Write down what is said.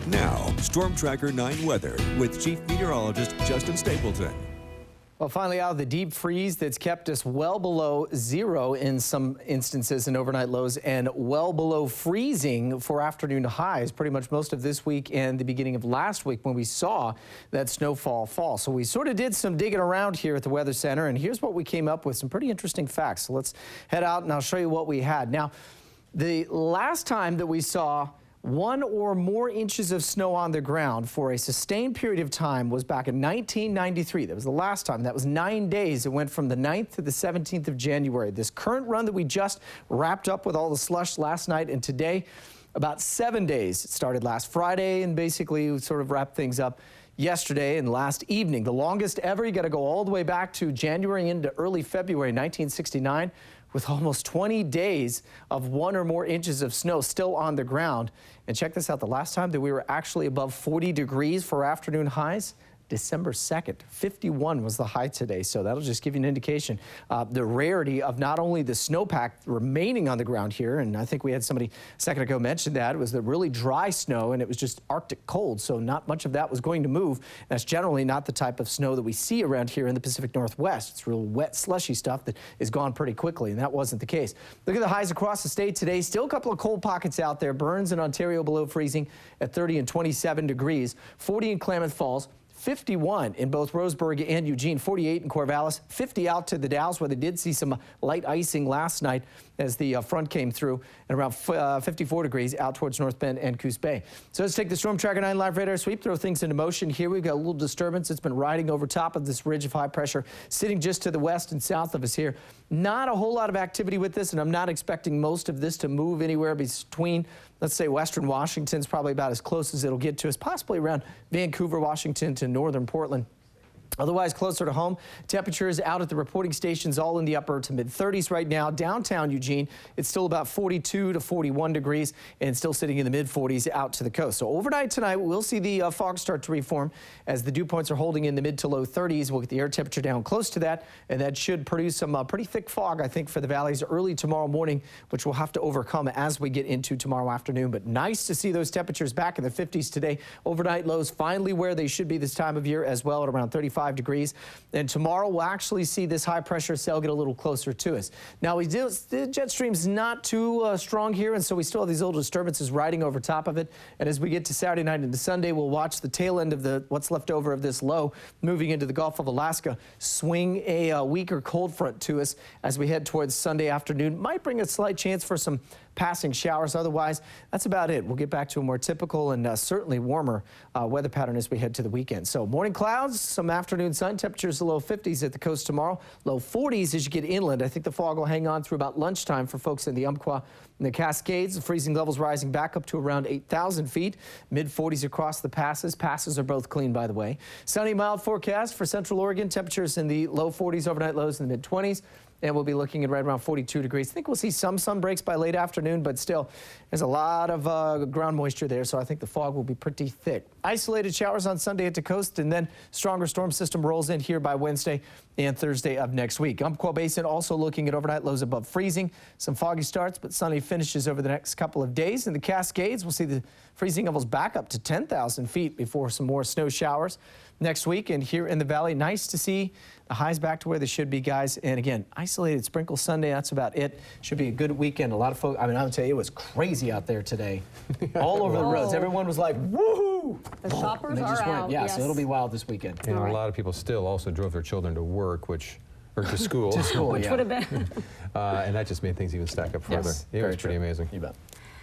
Now, Storm Tracker 9 weather with Chief Meteorologist Justin Stapleton. Well, finally out of the deep freeze that's kept us well below zero in some instances in overnight lows and well below freezing for afternoon highs pretty much most of this week and the beginning of last week when we saw that snowfall fall. So we sort of did some digging around here at the Weather Center, and here's what we came up with, some pretty interesting facts. So let's head out and I'll show you what we had. Now, the last time that we saw 1 or more inches of snow on the ground for a sustained period of time was back in 1993. That was the last time. That was 9 days. It went from the 9th to the 17th of January. This current run that we just wrapped up with all the slush last night and today, about 7 days. It started last Friday and basically sort of wrapped things up yesterday and last evening. The longest ever. You got to go all the way back to January into early February 1969. With almost 20 days of 1 or more inches of snow still on the ground. And check this out, the last time that we were actually above 40 degrees for afternoon highs, December 2nd, 51 was the high today. So that'll just give you an indication the rarity of not only the snowpack remaining on the ground here, and I think we had somebody a second ago mention that, it was the really dry snow and it was just Arctic cold, so not much of that was going to move. That's generally not the type of snow that we see around here in the Pacific Northwest. It's real wet, slushy stuff that is gone pretty quickly, and that wasn't the case. Look at the highs across the state today. Still a couple of cold pockets out there. Burns in Ontario below freezing at 30 and 27 degrees. 40 in Klamath Falls. 51 in both Roseburg and Eugene, 48 in Corvallis, 50 out to the Dalles, where they did see some light icing last night as the front came through, and around 54 degrees out towards North Bend and Coos Bay. So let's take the Storm Tracker 9 live radar sweep, throw things into motion. Here we've got a little disturbance. It's been riding over top of this ridge of high pressure, sitting just to the west and south of us here. Not a whole lot of activity with this, and I'm not expecting most of this to move anywhere between, let's say, western Washington's probably about as close as it'll get to us, possibly around Vancouver, Washington to northern Portland. Otherwise, closer to home, temperatures out at the reporting stations all in the upper to mid-30s right now. Downtown Eugene, it's still about 42 to 41 degrees and still sitting in the mid-40s out to the coast. So overnight tonight, we'll see the fog start to reform as the dew points are holding in the mid to low 30s. We'll get the air temperature down close to that, and that should produce some pretty thick fog, I think, for the valleys early tomorrow morning, which we'll have to overcome as we get into tomorrow afternoon. But nice to see those temperatures back in the 50s today. Overnight lows finally where they should be this time of year as well, at around 35 degrees. And tomorrow we'll actually see this high pressure cell get a little closer to us. Now the jet stream's not too strong here, and so we still have these little disturbances riding over top of it. And as we get to Saturday night into Sunday, we'll watch the tail end of what's left over of this low moving into the Gulf of Alaska swing a weaker cold front to us as we head towards Sunday afternoon. Might bring a slight chance for some passing showers. Otherwise, that's about it. We'll get back to a more typical and certainly warmer weather pattern as we head to the weekend. So morning clouds, some afternoon sun, temperatures the low 50s at the coast tomorrow, low 40s as you get inland. I think the fog will hang on through about lunchtime for folks in the Umpqua and the Cascades. The freezing levels rising back up to around 8,000 feet, mid 40s across the passes. Passes are both clean, by the way. Sunny, mild forecast for Central Oregon. Temperatures in the low 40s, overnight lows in the mid 20s. And we'll be looking at right around 42 degrees. I think we'll see some sun breaks by late afternoon, but still, there's a lot of ground moisture there, so I think the fog will be pretty thick. Isolated showers on Sunday at the coast, and then stronger storm system rolls in here by Wednesday and Thursday of next week. Umpqua Basin also looking at overnight lows above freezing. Some foggy starts, but sunny finishes over the next couple of days. In the Cascades, we'll see the freezing levels back up to 10,000 feet before some more snow showers next week. And here in the valley, nice to see the highs back to where they should be, guys. And again, isolated sprinkles Sunday, that's about it. Should be a good weekend. A lot of folks, I mean, I would tell you, it was crazy out there today. All over the roads. Everyone was like, woohoo! The shoppers are out. Yeah, yes. So it'll be wild this weekend. And a lot of people still also drove their children to work, or to school. To school, which would have been. And that just made things even stack up further. Yes, It was pretty amazing. You bet.